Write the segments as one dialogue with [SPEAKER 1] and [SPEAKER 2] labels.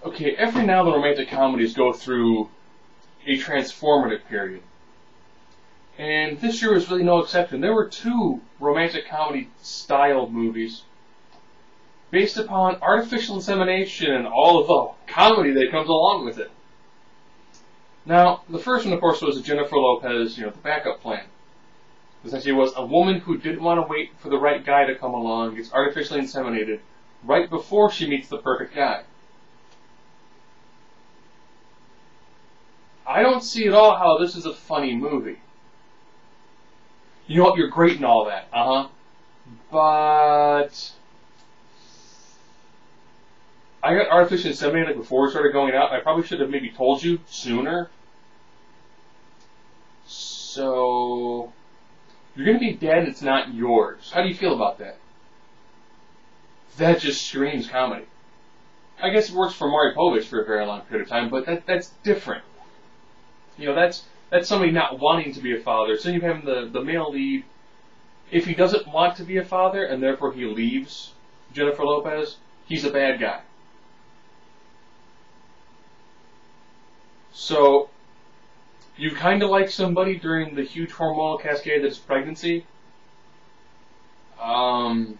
[SPEAKER 1] Okay, every now and then romantic comedies go through a transformative period. And this year was really no exception. There were two romantic comedy style movies based upon artificial insemination and all of the comedy that comes along with it. Now, the first one, of course, was Jennifer Lopez, the backup plan. Essentially, it was a woman who didn't want to wait for the right guy to come along, gets artificially inseminated right before she meets the perfect guy. I don't see at all how this is a funny movie. You know what, you're great and all that, but I got artificially inseminated before it started going out. I probably should have maybe told you sooner. So, you're going to be dead and it's not yours. How do you feel about that? That just screams comedy. I guess it works for Maury Povich for a very long period of time, but that's different. That's somebody not wanting to be a father. So you have the male lead. If he doesn't want to be a father and therefore he leaves Jennifer Lopez, he's a bad guy. So, you kind of like somebody during the huge hormonal cascade that is pregnancy, and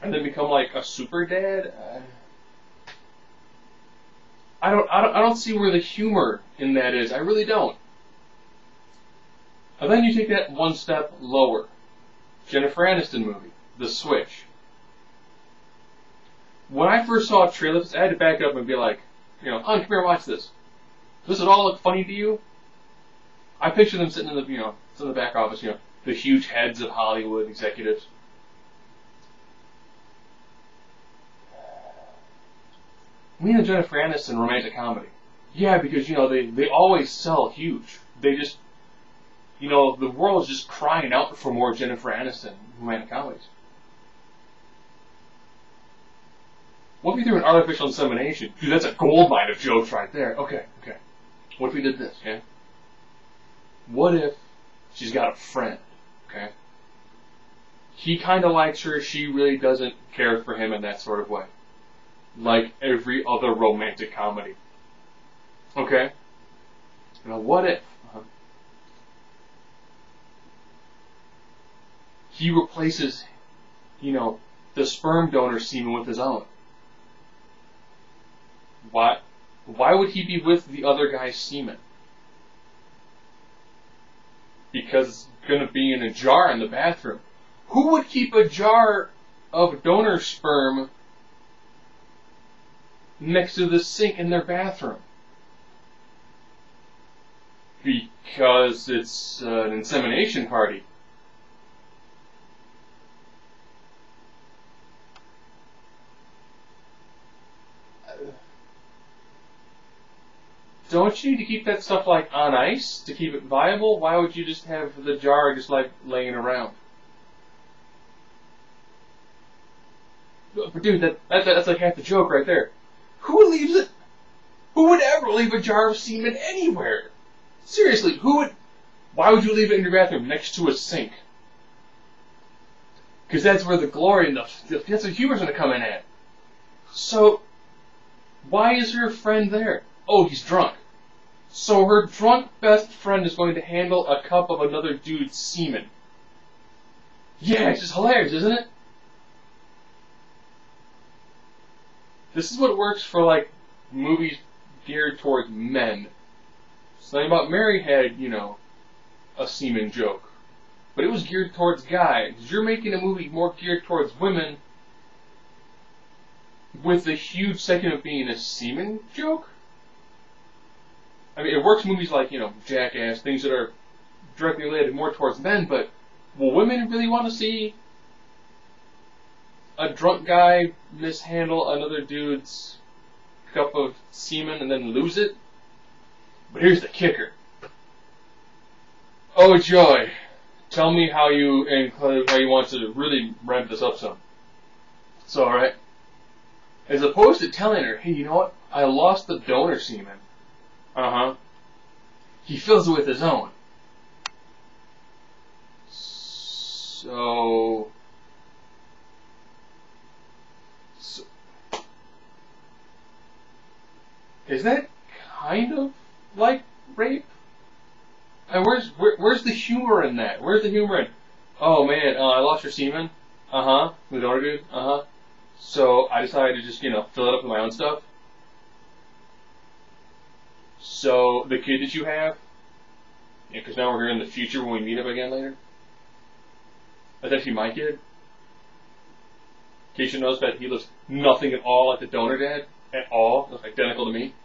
[SPEAKER 1] then become like a super dad. I don't see where the humor in that is. I really don't. And then you take that one step lower. Jennifer Aniston movie, The Switch. When I first saw trailers, I had to back up and be like, come here, watch this. Does it all look funny to you? I picture them sitting in the back office, the huge heads of Hollywood executives. Me and Jennifer Aniston romantic comedy. Yeah, because, they always sell huge. They just, the world is just crying out for more Jennifer Aniston romantic comedies. What if we threw an artificial insemination? Dude, that's a goldmine of jokes right there. Okay. What if we did this, yeah? What if she's got a friend, okay? He kind of likes her, she really doesn't care for him in that sort of way. Like every other romantic comedy. Okay? Now what if he replaces, the sperm donor semen with his own? Why would he be with the other guy's semen? Because it's going to be in a jar in the bathroom. Who would keep a jar of donor sperm next to the sink in their bathroom? Because it's an insemination party. Don't you need to keep that stuff on ice to keep it viable? Why would you just have the jar just laying around? But dude, that's like half the joke right there. Who leaves it? Who would ever leave a jar of semen anywhere? Seriously, why would you leave it in your bathroom next to a sink? Because that's where the glory and that's what humor's going to come in at. So, why is her friend there? Oh, he's drunk. So her drunk best friend is going to handle a cup of another dude's semen. Yeah, it's just hilarious, isn't it? This is what works for, movies geared towards men. Something About Mary had, a semen joke. But it was geared towards guys. You're making a movie more geared towards women with the huge segment of being a semen joke? I mean, it works in movies like, Jackass, things that are directly related more towards men, but will women really want to see a drunk guy mishandle another dude's cup of semen and then lose it? But here's the kicker. Oh, Joy, tell me how you want to really ramp this up some. So, alright. As opposed to telling her, hey, you know what? I lost the donor semen. He fills it with his own. So is that kind of like rape? And where's the humor in that? Where's the humor in? Oh man, I lost your semen. The donor dude. So I decided to just fill it up with my own stuff. So the kid that you have, because now we're here in the future when we meet up again later. That's actually my kid. Keisha knows that he looks nothing at all like the donor dad. At all. Looks identical to me.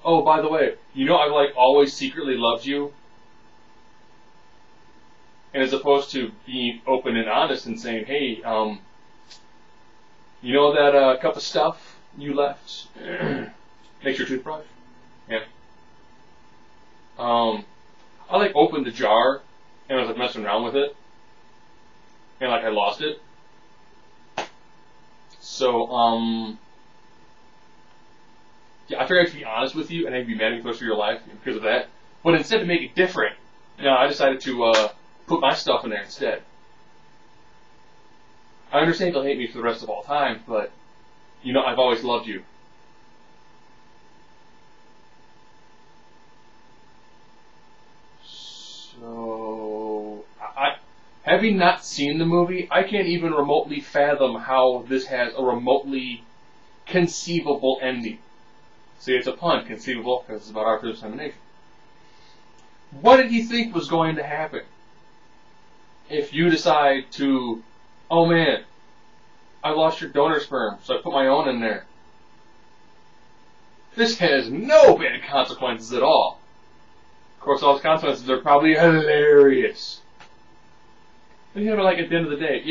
[SPEAKER 1] Oh, by the way, I've always secretly loved you. And as opposed to being open and honest and saying, hey, you know that cup of stuff you left next to your toothbrush? Yeah. I opened the jar and I was messing around with it. And I lost it. So, yeah, I figured I'd be honest with you and I'd be mad at you for the rest of your life because of that. But instead to make it different, I decided to put my stuff in there instead. I understand they'll hate me for the rest of all time, but, I've always loved you. So, having not seen the movie, I can't even remotely fathom how this has a remotely conceivable ending. See, it's a pun, conceivable, because it's about artificial insemination. What did he think was going to happen if you decide to, oh man, I lost your donor sperm, so I put my own in there? This has no bad consequences at all. Of course, all those consequences are probably hilarious. But at the end of the day,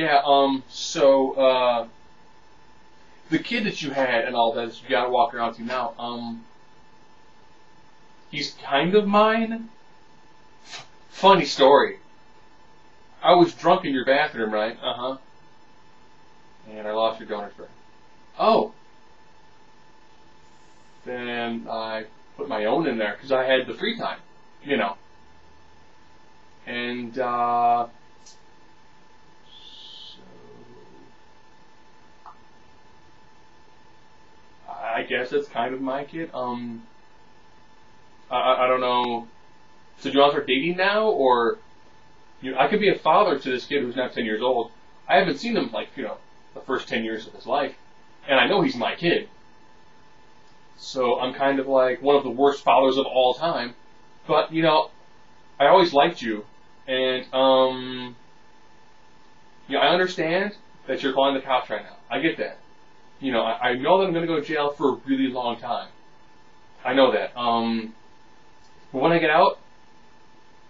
[SPEAKER 1] the kid that you had and all that you gotta walk around to now, he's kind of mine. Funny story. I was drunk in your bathroom, right? And I lost your donor sperm. Oh. Then I put my own in there because I had the free time, And, so I guess that's kind of my kid. I don't know. So do you want to start dating now, or I could be a father to this kid who's now 10 years old. I haven't seen him the first 10 years of his life, and I know he's my kid. So I'm kind of one of the worst fathers of all time. But I always liked you, and I understand that you're calling the cops right now. I get that. I know that I'm going to go to jail for a really long time. I know that. But when I get out,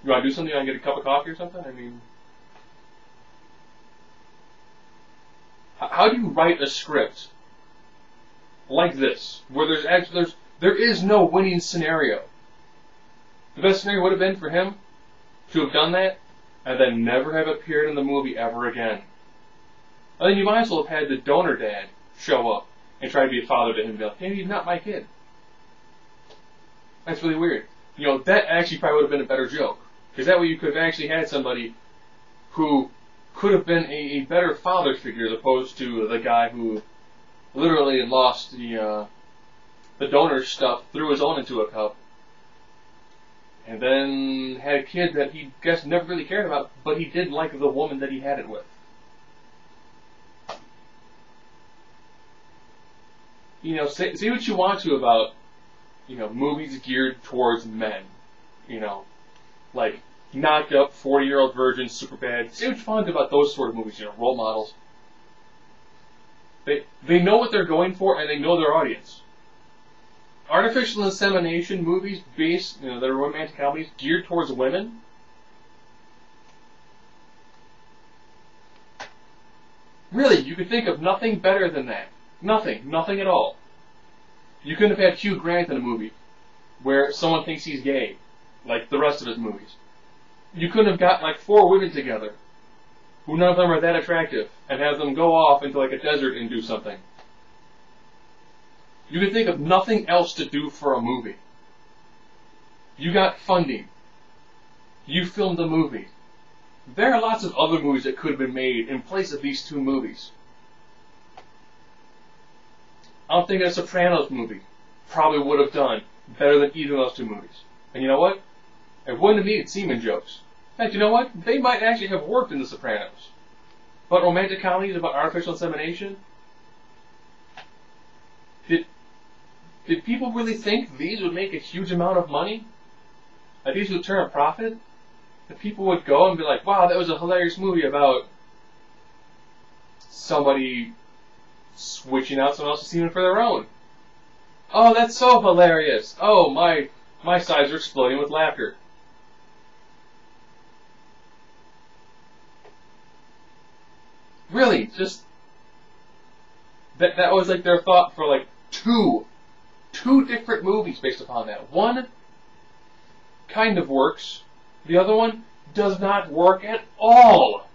[SPEAKER 1] you want to do something? I can get a cup of coffee or something? I mean, how do you write a script like this, where there is no winning scenario? The best scenario would have been for him to have done that and then never have appeared in the movie ever again. And then you might as well have had the donor dad show up and try to be a father to him and be like, hey, he's not my kid. That's really weird. That actually probably would have been a better joke. Because that way you could have actually had somebody who could have been a better father figure as opposed to the guy who literally lost the donor stuff, threw his own into a cup, and then had a kid that he never really cared about, but he did like the woman that he had it with. Say what you want to about, movies geared towards men. Knocked Up, 40-Year-Old Virgin, Superbad. Say what you want about those sort of movies, role models. They know what they're going for, and they know their audience. Artificial insemination movies based, they're romantic comedies geared towards women. Really, you could think of nothing better than that. Nothing at all. You couldn't have had Hugh Grant in a movie where someone thinks he's gay, like the rest of his movies. You couldn't have got 4 women together, who none of them are that attractive, and have them go off into a desert and do something. You could think of nothing else to do for a movie. You got funding. You filmed the movie. There are lots of other movies that could have been made in place of these 2 movies. I'm thinking a Sopranos movie probably would have done better than either of those two movies. And you know what? It wouldn't have needed semen jokes. In fact, you know what? They might actually have worked in The Sopranos. But romantic comedies about artificial insemination? Did people really think these would make a huge amount of money? That these would turn a profit? That people would go and be like, wow, that was a hilarious movie about somebody switching out someone else's semen for their own. Oh, that's so hilarious. Oh, my sides are exploding with laughter. Really, just that was like their thought for like two different movies based upon that. One kind of works, the other one does not work at all.